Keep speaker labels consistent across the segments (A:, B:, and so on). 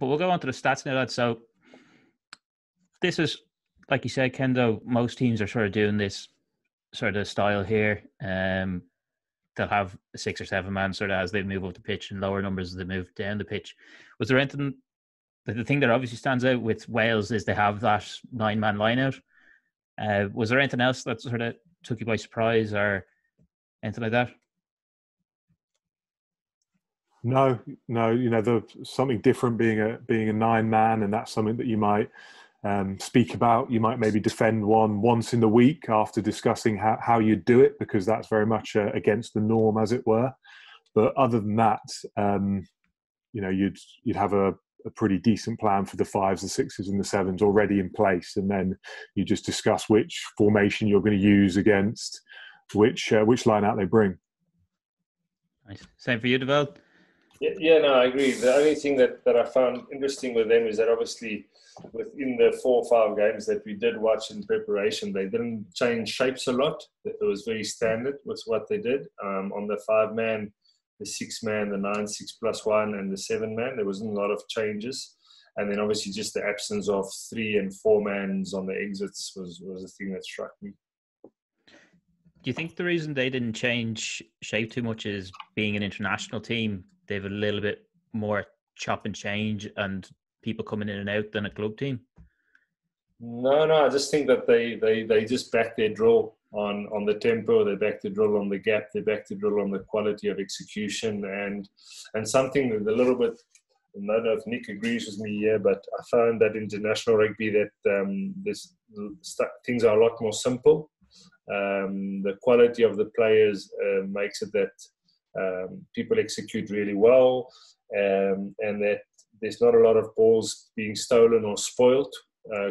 A: But we'll go on to the stats now, lads. So this is, like you said, Kendo, most teams are sort of doing this sort of style here. They'll have a 6 or 7 man sort of as they move up the pitch and lower numbers as they move down the pitch. Was there anything, the thing that obviously stands out with Wales is they have that 9-man lineout. Was there anything else that sort of took you by surprise or anything like that?
B: No. There's something different being a 9-man, and that's something that you might speak about. You might maybe defend one once in the week after discussing how you do it, because that's very much against the norm, as it were. But other than that, you'd have a pretty decent plan for the 5s, the 6s, and the 7s already in place, and then you just discuss which formation you're going to use against which line out they bring.
A: Nice. Same for you, Devel?
C: Yeah, no, I agree. The only thing that I found interesting with them is that obviously within the 4 or 5 games that we did watch in preparation, they didn't change shapes a lot. It was very standard with what they did. On the 5-man, the 6-man, the 9-6+1, and the 7-man, there wasn't a lot of changes. And then obviously just the absence of 3 and 4-mans on the exits was the thing that struck me.
A: Do you think the reason they didn't change shape too much is being an international team, they have a little bit more chop and change and people coming in and out than a club team?
C: No, I just think that they just back their drill on the tempo, they back the drill on the gap, they back the drill on the quality of execution, and something that a little bit, I don't know if Nick agrees with me here, but I found that international rugby that things are a lot more simple. The quality of the players makes it that people execute really well, and that there's not a lot of balls being stolen or spoiled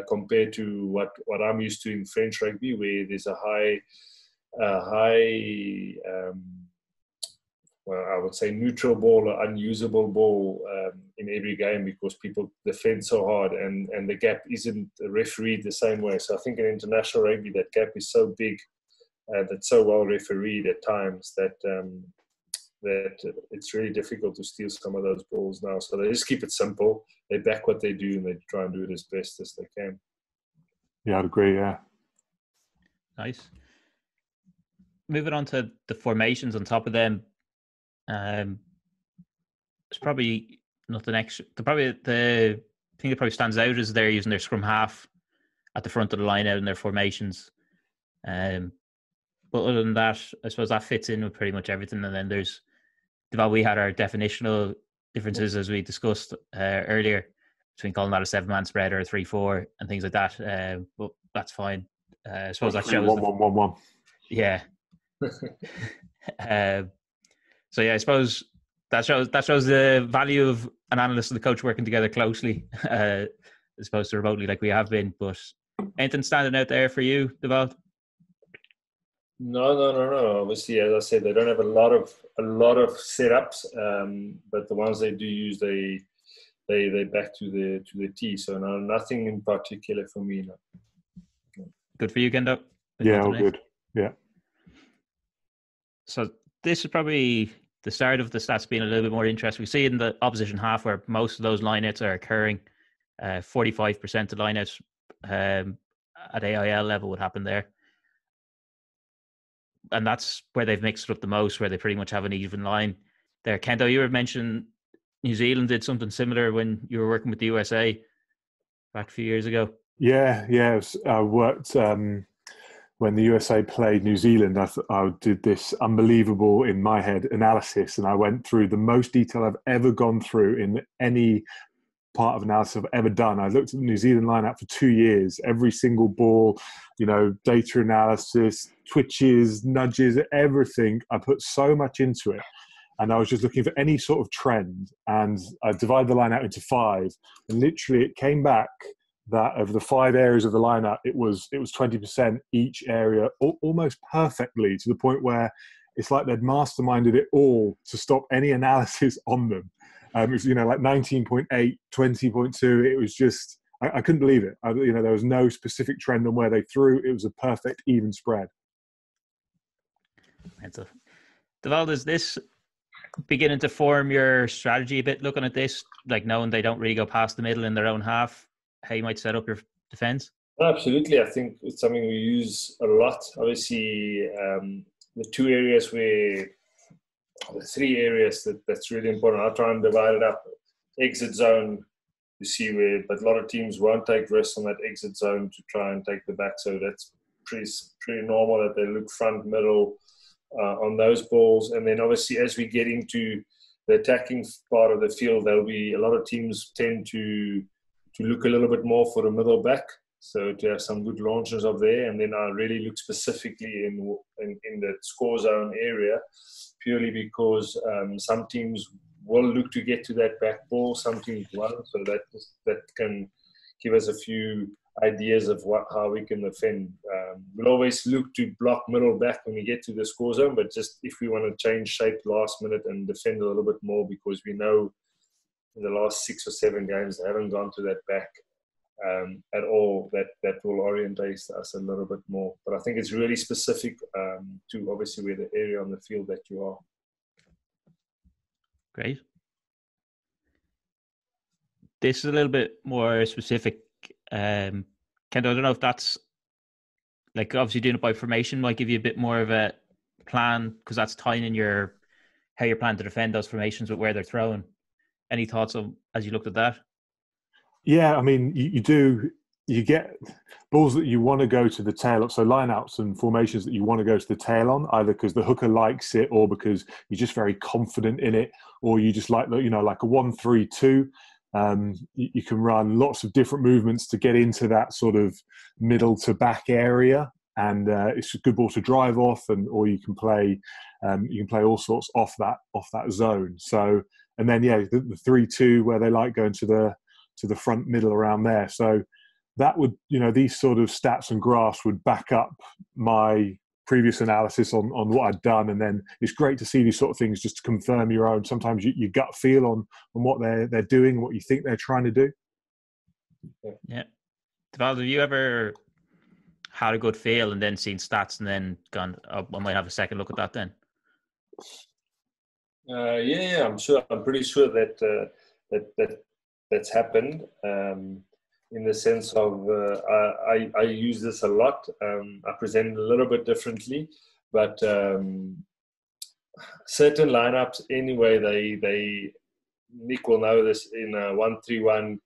C: compared to what I'm used to in French rugby, where there's a high well, I would say neutral ball or unusable ball in every game, because people defend so hard, and the gap isn't refereed the same way. So I think in international rugby, that gap is so big, that's so well refereed at times that it's really difficult to steal some of those balls now. So they just keep it simple. They back what they do, and they try and do it as best as they can.
B: Yeah, I'd agree, yeah.
A: Nice. Moving on to the formations on top of them, it's probably nothing extra. The thing that probably stands out is they're using their scrum half at the front of the line out in their formations. But other than that, I suppose that fits in with pretty much everything. And then we had our definitional differences, as we discussed earlier, between calling that a 7-man spread or a 3-4 and things like that. But that's fine. I suppose that shows
B: 1-1-1-1.
A: Yeah. So yeah, I suppose that shows the value of an analyst and the coach working together closely, as opposed to remotely like we have been. But anything standing out there for you, Deval?
C: No. Obviously, as I said, they don't have a lot of setups, but the ones they do use, they back to the T. So nothing in particular for me. No.
A: Good for you, Kendo?
B: Yeah, all good. Yeah.
A: So this is probably the start of the stats being a little bit more interesting. We see in the opposition half where most of those lineouts are occurring. 45% of lineouts at AIL level would happen there. And that's where they've mixed it up the most, where they pretty much have an even line there. Kendo, you were mentioning New Zealand did something similar when you were working with the USA back a few years ago.
B: Yeah. I worked when the USA played New Zealand. I did this unbelievable, in my head, analysis, and I went through the most detail I've ever gone through in any part of analysis I've ever done. I looked at the New Zealand lineup for 2 years, every single ball, data analysis, twitches, nudges, everything. I put so much into it, and I was just looking for any sort of trend, and I divided the line out into 5, and literally it came back that of the 5 areas of the lineup, it was 20% each area, almost perfectly, to the point where it's like they'd masterminded it all to stop any analysis on them. It was, like 19.8, 20.2. It was just, I couldn't believe it. There was no specific trend on where they threw. It was a perfect even spread.
A: So, Deval, beginning to form your strategy a bit looking at this, like knowing they don't really go past the middle in their own half, how you might set up your defense?
C: Absolutely. I think it's something we use a lot. Obviously, the three areas that's really important. I'll try and divide it up. Exit zone, you see where, but a lot of teams won't take risks on that exit zone to try and take the back. So that's pretty normal that they look front, middle on those balls. And then obviously as we get into the attacking part of the field, there'll be a lot of teams tend to look a little bit more for the middle back. So to have some good launches up there, and then I really look specifically in the score zone area, purely because some teams will look to get to that back ball, some teams won't. So that can give us a few ideas of how we can defend. We'll always look to block middle back when we get to the score zone, but just if we want to change shape last minute and defend a little bit more, because we know in the last 6 or 7 games they haven't gone to that back at all, that will orientate us a little bit more. But I think it's really specific to obviously where the area on the field that you are.
A: Great. This is a little bit more specific. Kendo, I don't know if that's, like, obviously doing it by formation might give you a bit more of a plan, because that's tying in how you're planning to defend those formations with where they're throwing. Any thoughts on as you looked at that?
B: Yeah, I mean, you get balls that you want to go to the tail of, so lineouts and formations that you want to go to the tail on, either because the hooker likes it or because you're just very confident in it, or you just like, like a 1-3-2. You can run lots of different movements to get into that sort of middle to back area, and it's a good ball to drive off, or you can play all sorts off that zone. So, and then the 3-2 where they like going to the front middle around there. So that would, these sort of stats and graphs would back up my previous analysis on what I'd done. And then it's great to see these sort of things just to confirm your own, sometimes your gut feel on what they're doing, what you think they're trying to do.
A: Yeah. Deval, have you ever had a good feel and then seen stats and then gone, oh, I might have a second look at that then?
C: Yeah, I'm pretty sure that's happened, in the sense of I use this a lot. I present it a little bit differently, but certain lineups anyway, Nick will know this, in a 1-3-1,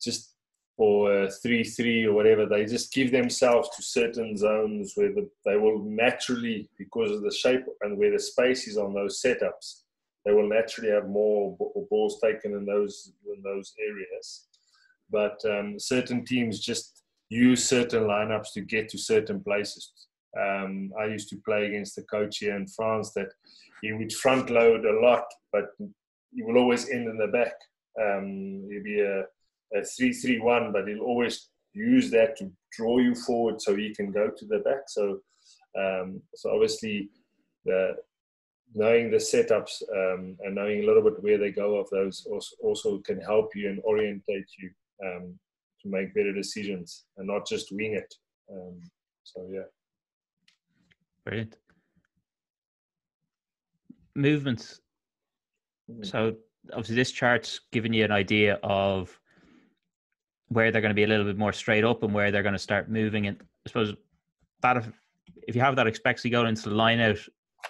C: just or 3-3 or whatever, they just give themselves to certain zones where they will naturally, because of the shape and where the space is on those setups, they will naturally have more balls taken in those areas. But certain teams just use certain lineups to get to certain places. I used to play against a coach here in France that he would front load a lot, but he will always end in the back. He'll be a 3-3-1, but he'll always use that to draw you forward so he can go to the back. So obviously knowing the setups and knowing a little bit where they go of those also can help you and orientate you to make better decisions and not just wing it. So yeah.
A: Brilliant. Movements. So obviously this chart's giving you an idea of where they're going to be a little bit more straight up and where they're going to start moving. And I suppose that if you have that expectancy going into the line out,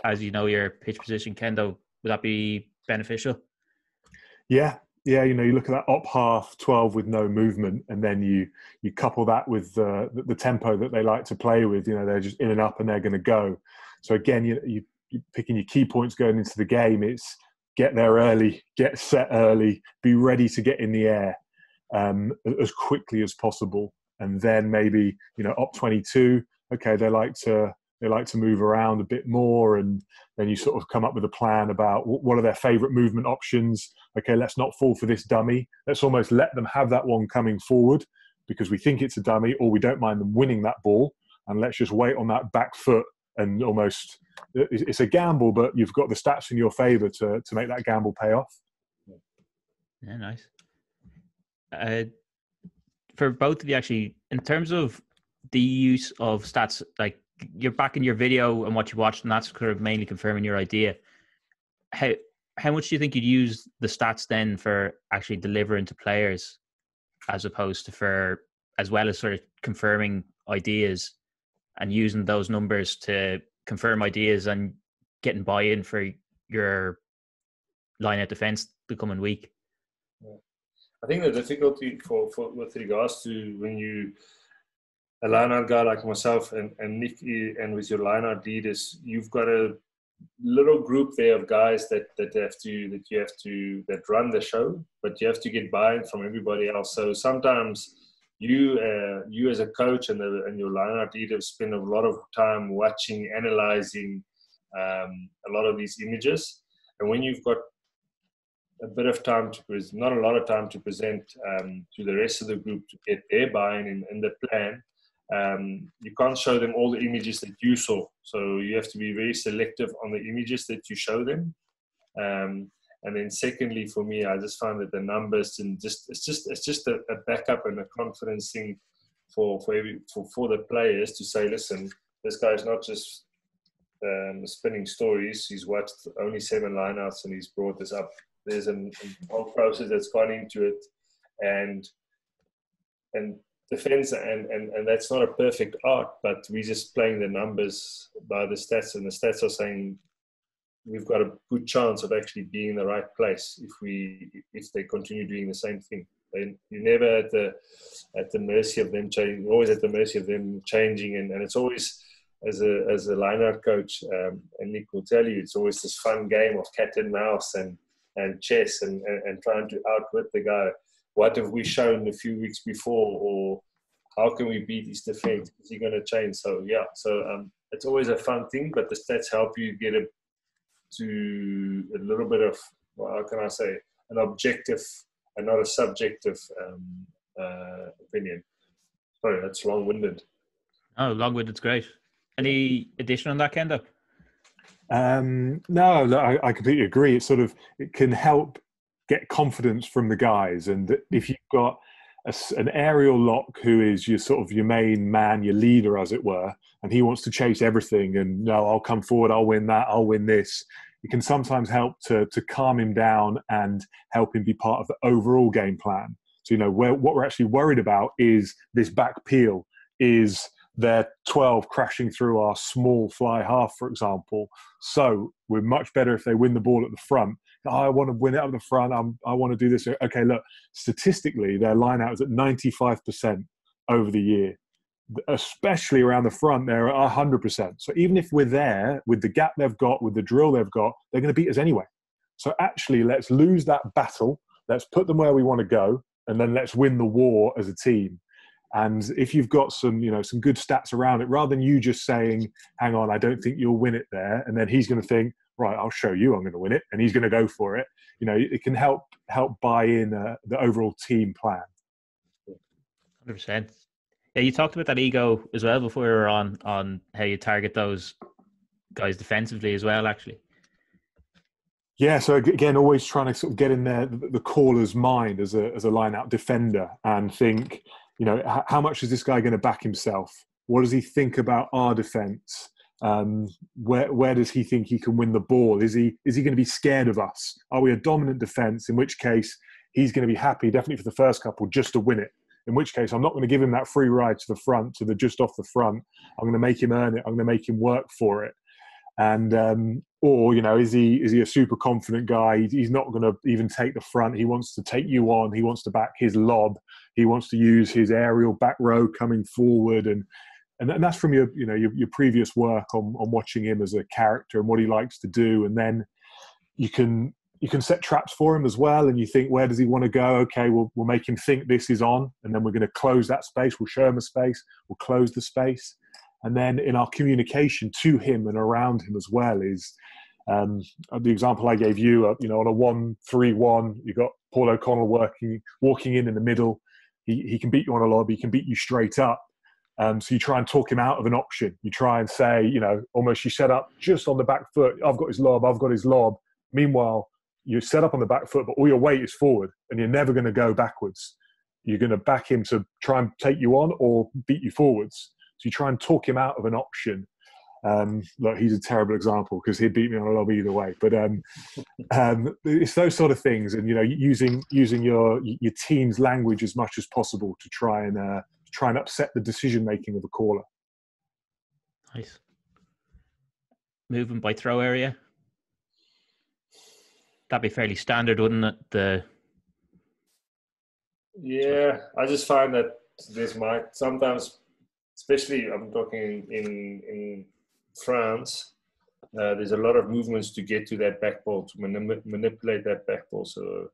A: as you know your pitch position, Kendo, would that be beneficial?
B: Yeah, you look at that op half 12 with no movement, and then you couple that with the tempo that they like to play with. They're just in and up and they're going to go. So again, you're picking your key points going into the game. It's get there early, get set early, be ready to get in the air as quickly as possible, and then maybe op 22. Okay, they like to move around a bit more, and then you sort of come up with a plan about what are their favorite movement options. Okay, let's not fall for this dummy. Let's almost let them have that one coming forward because we think it's a dummy, or we don't mind them winning that ball, and let's just wait on that back foot. And almost, it's a gamble, but you've got the stats in your favor to make that gamble pay off.
A: Yeah, nice. For both of you, actually, in terms of the use of stats, like you're back in your video and what you watched, and that's kind of mainly confirming your idea. how much do you think you'd use the stats then for actually delivering to players, as opposed to for, as well as sort of confirming ideas and using those numbers to confirm ideas and getting buy-in for your line-out defence the coming week?
C: I think the difficulty for with regards to when you a line-out guy like myself and Nick, and with your line-out leaders, you've got a little group there of guys that run the show, but you have to get buy-in from everybody else. So sometimes you as a coach and your line-out leader spend a lot of time watching, analyzing a lot of these images, and when you've got a bit of time not a lot of time to present to the rest of the group to get their buy-in in the plan, you can't show them all the images that you saw. So you have to be very selective on the images that you show them. And then secondly, for me, I just find that the numbers and it's just a backup and a confidence thing for the players to say, listen, this guy's not just spinning stories. He's watched only 7 lineouts and he's brought this up. There's a whole process that's gone into it, and defense, and that's not a perfect art, but we're just playing the numbers by the stats, and the stats are saying we've got a good chance of actually being in the right place if they continue doing the same thing. You're never at the mercy of them changing. You're always at the mercy of them changing, and it's always, as a lineout coach, and Nick will tell you, it's always this fun game of cat and mouse and chess and trying to outwit the guy. What have we shown a few weeks before, or how can we beat his defense? Is he going to change? So it's always a fun thing, but the stats help you get to a little bit of, well, how can I say, an objective and not a subjective opinion. Sorry, that's long-winded.
A: Oh, long-winded's great. Any addition on that, Kendo?
B: No, look, I completely agree. It can help get confidence from the guys, and if you've got an aerial lock who is your main man, your leader, as it were, and he wants to chase everything, and no, I'll come forward, I'll win that, I'll win this. It can sometimes help to calm him down and help him be part of the overall game plan. So what we're actually worried about is this back peel, is their 12 crashing through our small fly half, for example. So we're much better if they win the ball at the front. Oh, I want to win it up the front. I want to do this. Okay, look, statistically, their line out is at 95% over the year. Especially around the front, they're at 100%. So even if we're there, with the gap they've got, with the drill they've got, they're going to beat us anyway. So actually, let's lose that battle. Let's put them where we want to go, and then let's win the war as a team. And if you've got some good stats around it, rather than you just saying, hang on, I don't think you'll win it there, and then he's going to think, right, I'll show you I'm going to win it, and he's going to go for it. It can help buy in the overall team plan.
A: 100%. Yeah, you talked about that ego as well before we were on how you target those guys defensively as well, actually.
B: Yeah, so again, always trying to sort of get in there the caller's mind as a line-out defender and think, how much is this guy going to back himself? What does he think about our defence? Where does he think he can win the ball? Is he going to be scared of us? Are we a dominant defence? In which case, he's going to be happy, definitely for the first couple, just to win it. In which case, I'm not going to give him that free ride to the front, to the just off the front. I'm going to make him earn it. I'm going to make him work for it. And is he a super confident guy? He's not going to even take the front. He wants to take you on. He wants to back his lob. He wants to use his aerial back row coming forward, and that's from your previous work on watching him as a character and what he likes to do. And then you can set traps for him as well, and you think, where does he want to go? Okay, we'll make him think this is on, and then we're going to close that space. We'll show him a space. We'll close the space. And then in our communication to him and around him as well is the example I gave you, on a 1-3-1, you've got Paul O'Connell walking in the middle. He can beat you on a lob. He can beat you straight up. So you try and talk him out of an option. You try and say, almost you set up just on the back foot. I've got his lob. Meanwhile, you set up on the back foot, but all your weight is forward, and you're never going to go backwards. You're going to back him to try and take you on or beat you forwards. So you try and talk him out of an option. Look, he's a terrible example because he'd beat me on a lob either way. But it's those sort of things, and using your team's language as much as possible to try and upset the decision making of a caller.
A: Nice. Movement by throw area. That'd be fairly standard, wouldn't it?
C: Yeah, I just find that sometimes, especially I'm talking in France, there's a lot of movements to get to that back ball, to manipulate that back ball. So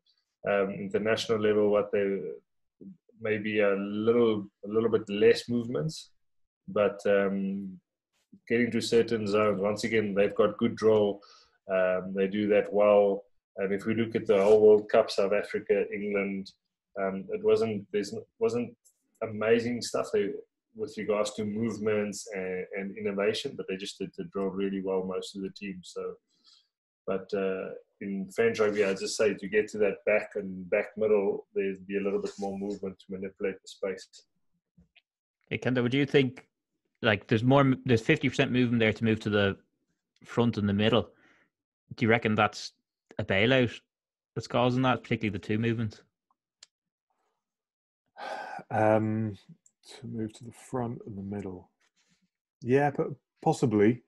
C: international level, what they maybe a little bit less movements, but getting to certain zones, once again, they've got good draw. They do that well. And if we look at the whole World Cup, South Africa, England, it wasn't amazing stuff with regards to movements and innovation, but they just did the draw really well, most of the team. So, but in French rugby, I just say to get to that back and back middle, there'd be a little bit more movement to manipulate the space.
A: Hey, Kenda, would you think like there's 50% movement there to move to the front and the middle? Do you reckon that's a bailout that's causing that, particularly the two movements?
B: To move to the front and the middle, yeah, but possibly.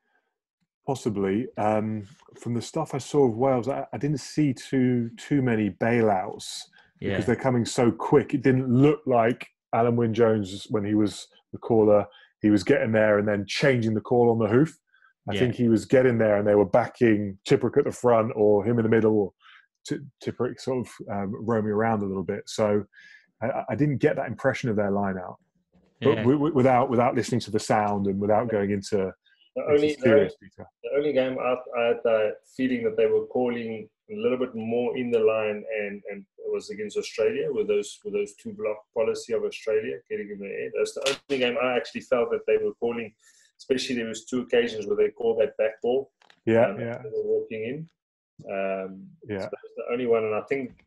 B: From the stuff I saw of Wales, I didn't see too many bailouts because they're coming so quick. It didn't look like Alan Wynne-Jones when he was the caller. He was getting there and then changing the call on the hoof. I think he was getting there and they were backing Tipuric at the front or him in the middle, or Tipuric sort of roaming around a little bit. So I didn't get that impression of their line out. But without listening to the sound and without going into serious detail.
C: The only game I had the feeling that they were calling a little bit more in the line, and it was against Australia with those two block policy of Australia getting in the air. That's the only game I actually felt that they were calling. Especially there was two occasions where they called that back ball. They were walking in. So that's the only one, and I think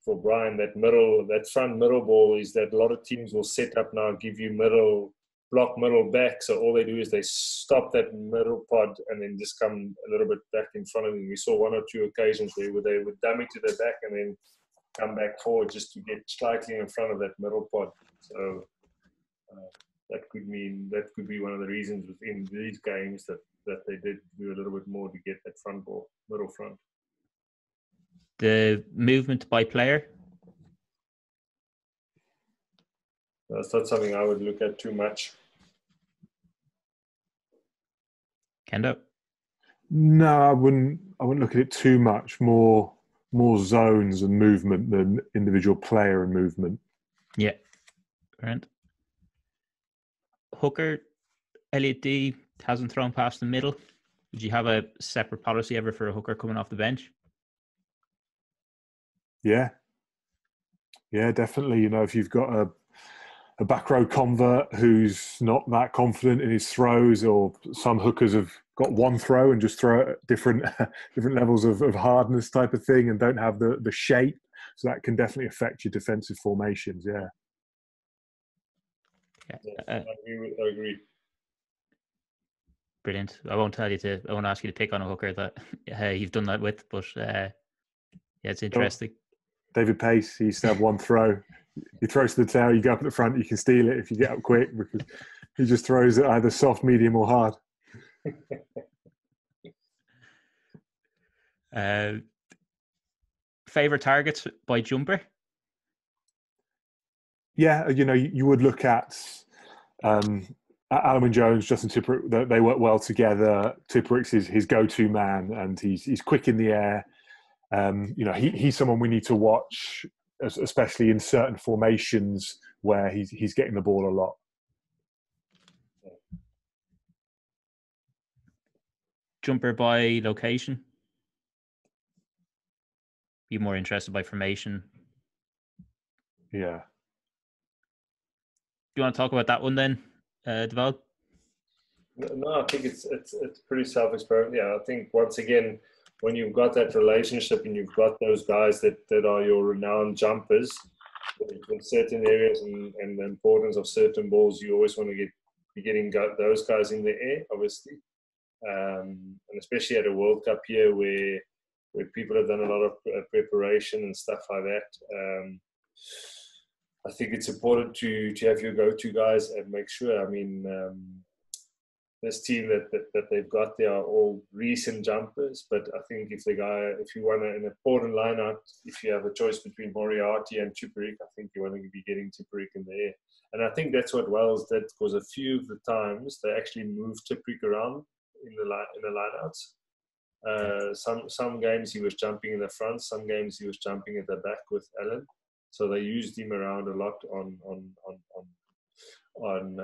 C: for Brian, that front middle ball is that a lot of teams will set up now, give you block middle back. So all they do is they stop that middle pod and then just come a little bit back in front of them. We saw one or two occasions where they would dummy to the back and then come back forward just to get slightly in front of that middle pod. So that could be one of the reasons within these games that they did do a little bit more to get that front ball, middle front.
A: The movement by player?
C: That's not something I would look at too much.
A: Kendo?
B: No, I wouldn't look at it too much. More zones and movement than individual player and movement.
A: Yeah. Right. Hooker, Elliot D hasn't thrown past the middle. Would you have a separate policy ever for a hooker coming off the bench?
B: Yeah, definitely. If you've got a back row convert who's not that confident in his throws, or some hookers have got one throw and just throw at different levels of hardness type of thing and don't have the shape, so that can definitely affect your defensive formations. Yeah.
C: I agree.
A: Brilliant. I won't ask you to pick on a hooker that you've done that with, but it's interesting.
B: David Pace, he used to have one throw. He throws to the tail, you go up at the front, you can steal it if you get up quick, because he just throws it either soft, medium, or hard.
A: Favorite targets by jumper?
B: Yeah, you would look at Alan Wynne-Jones, Justin Tipuric. They work well together. Tipuric's his go-to man, and he's quick in the air. He's someone we need to watch, especially in certain formations where he's getting the ball a lot.
A: Jumper by location? Be more interested by formation?
B: Yeah.
A: Do you want to talk about that one then, Deval?
C: No, I think it's pretty self-explanatory. Yeah, I think once again, when you've got that relationship and you've got those guys that are your renowned jumpers in certain areas and the importance of certain balls, you always want to get be getting those guys in the air, obviously, and especially at a World Cup here where people have done a lot of preparation and stuff like that. I think it's important to have your go-to guys and make sure. I mean, this team that they've got, they are all recent jumpers. But I think if you want an important lineup, if you have a choice between Moriarty and Chiperick, I think you want to be getting Chiperick in the air. And I think that's what Wales did, because a few of the times they actually moved Chiperick around in the lineouts. Some games he was jumping in the front, some games he was jumping at the back with Allen. So they used him around a lot on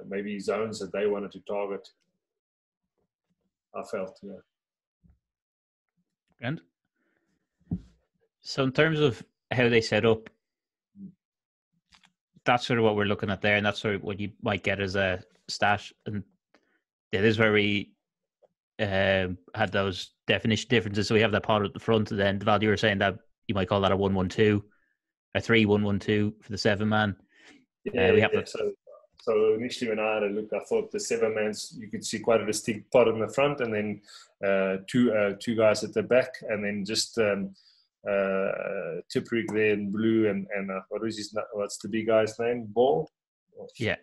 C: maybe zones that they wanted to target. I felt, yeah.
A: And so in terms of how they set up, that's sort of what we're looking at there, and that's sort of what you might get as a stat. And it is where we had those definition differences. So we have that pod at the front, and then the value you were saying that you might call that a 1-1-2, a 3-1-1-2 for the 7-man.
C: Yeah, we have that. So initially when I had a look, I thought the 7-mans, you could see quite a distinct pod in the front, and then two guys at the back, and then just Chiperick there in blue, and what's the big guy's name? Ball?
A: Yeah.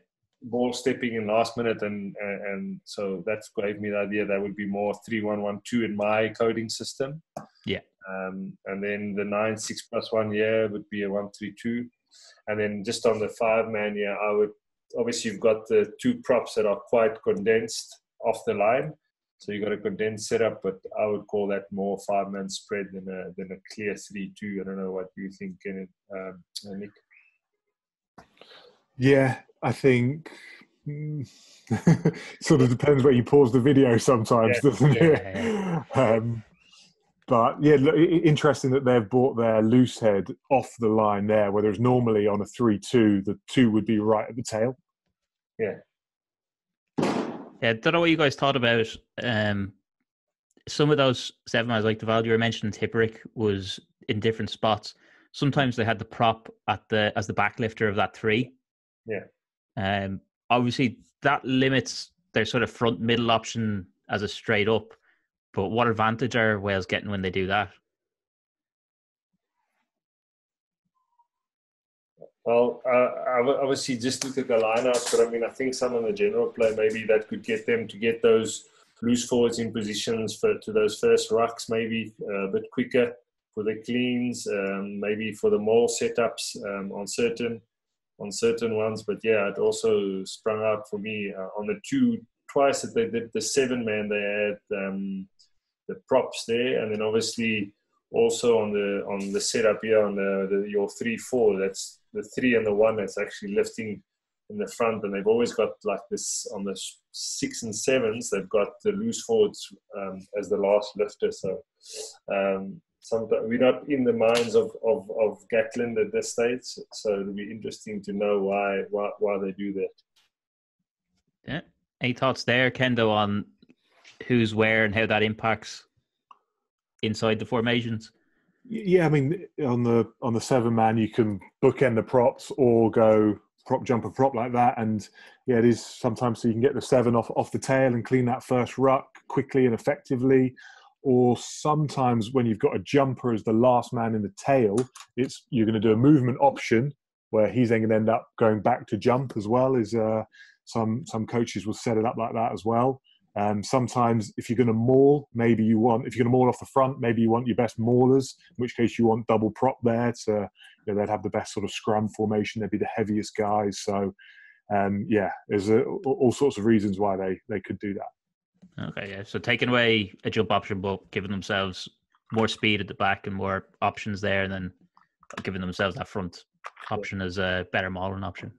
C: Ball stepping in last minute, and so that gave me the idea that would be more 3-1-1-2 in my coding system.
A: Yeah.
C: And then the 9-6+1 would be a 1-3-2, and then just on the 5-man I would obviously you've got the two props that are quite condensed off the line, so you've got a condensed setup, but I would call that more 5-man spread than a clear 3-2. I don't know what you think, Nick.
B: Yeah, I think sort of depends where you pause the video sometimes, doesn't it? But yeah, interesting that they've brought their loose head off the line there, whereas normally on a 3-2, the 2 would be right at the tail.
C: Yeah.
A: Yeah, I don't know what you guys thought about some of those 7-mans, like the value you were mentioning, Chiperick was in different spots. Sometimes they had the prop as the backlifter of that 3.
C: Yeah.
A: Obviously, that limits their sort of front middle option as a straight up. But what advantage are Wales getting when they do that?
C: Well, I obviously just look at the lineups, but I mean, I think some of the general play, maybe that could get them to get those loose forwards in positions to those first rucks, maybe a bit quicker for the cleans, maybe for the maul setups on certain ones. But yeah, it also sprung out for me on the twice that they did the 7-man. They had the props there, and then obviously also on the setup here on your 3-4, that's the 3 and the 1 that's actually lifting in the front, and they've always got like this on the 6 and 7s. They've got the loose forwards as the last lifter. So sometimes we're not in the minds of Gatland at this stage, so it'll be interesting to know why they do that.
A: Yeah, any thoughts there, Kendo, on who's where and how that impacts inside the formations?
B: Yeah, I mean, on the 7-man, you can bookend the props or go prop jumper prop like that, and yeah, it is sometimes so you can get the 7 off the tail and clean that first ruck quickly and effectively. Or sometimes when you've got a jumper as the last man in the tail, you're going to do a movement option where he's then going to end up going back to jump as well. Some coaches will set it up like that as well. Sometimes if you're going to maul, if you're going to maul off the front, maybe you want your best maulers, in which case you want double prop there they'd have the best sort of scrum formation. They'd be the heaviest guys. So there's all sorts of reasons why they could do that.
A: Okay, yeah. So taking away a jump option, but giving themselves more speed at the back and more options there, and then giving themselves that front option as a better mauling option.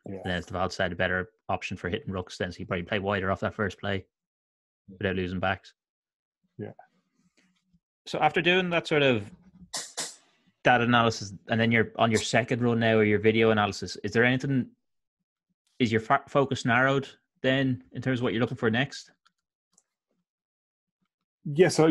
A: Yeah. And then as the outside, a better option for hitting rucks, then so you probably play wider off that first play without losing backs.
B: Yeah.
A: So after doing that sort of data analysis, and then you're on your second run now, or your video analysis, is there anything? Is your focus narrowed then in terms of what you're looking for next?
B: Yes, I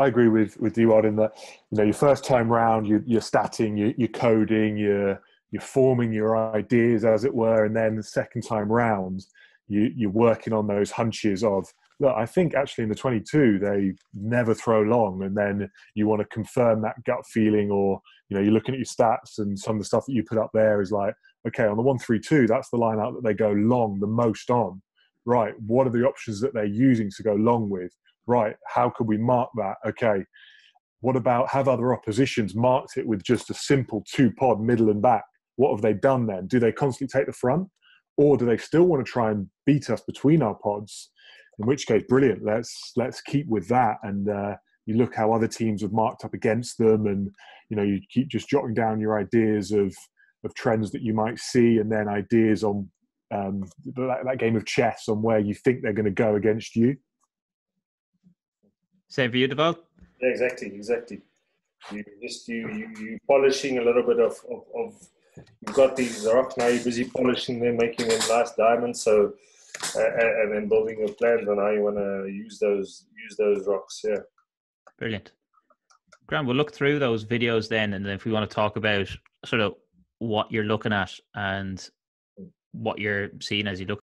B: agree with D-Wad in that, your first time round, you're statting, you're coding, you're you're forming your ideas, as it were, and then the second time round, you're working on those hunches of, look, I think actually in the 22 they never throw long, and then you want to confirm that gut feeling, or you're looking at your stats, and some of the stuff that you put up there is like, okay, on the 1-3-2, that's the line out that they go long the most on. Right, what are the options that they're using to go long with? Right, how could we mark that? Okay, what about have other oppositions marked it with just a simple 2-pod middle and back? What have they done then? Do they constantly take the front, or do they still want to try and beat us between our pods? In which case, brilliant. Let's keep with that. And you look how other teams have marked up against them, and you keep just jotting down your ideas of trends that you might see, and then ideas on that game of chess on where you think they're going to go against you.
A: Same for you, Deval?
C: Yeah, exactly. You polishing a little bit of you've got these rocks now. You're busy polishing them, making them nice diamonds. So and then building your plans on how you want to use those rocks. Yeah,
A: brilliant. Grant, we'll look through those videos then, and then if we want to talk about sort of what you're looking at and what you're seeing as you look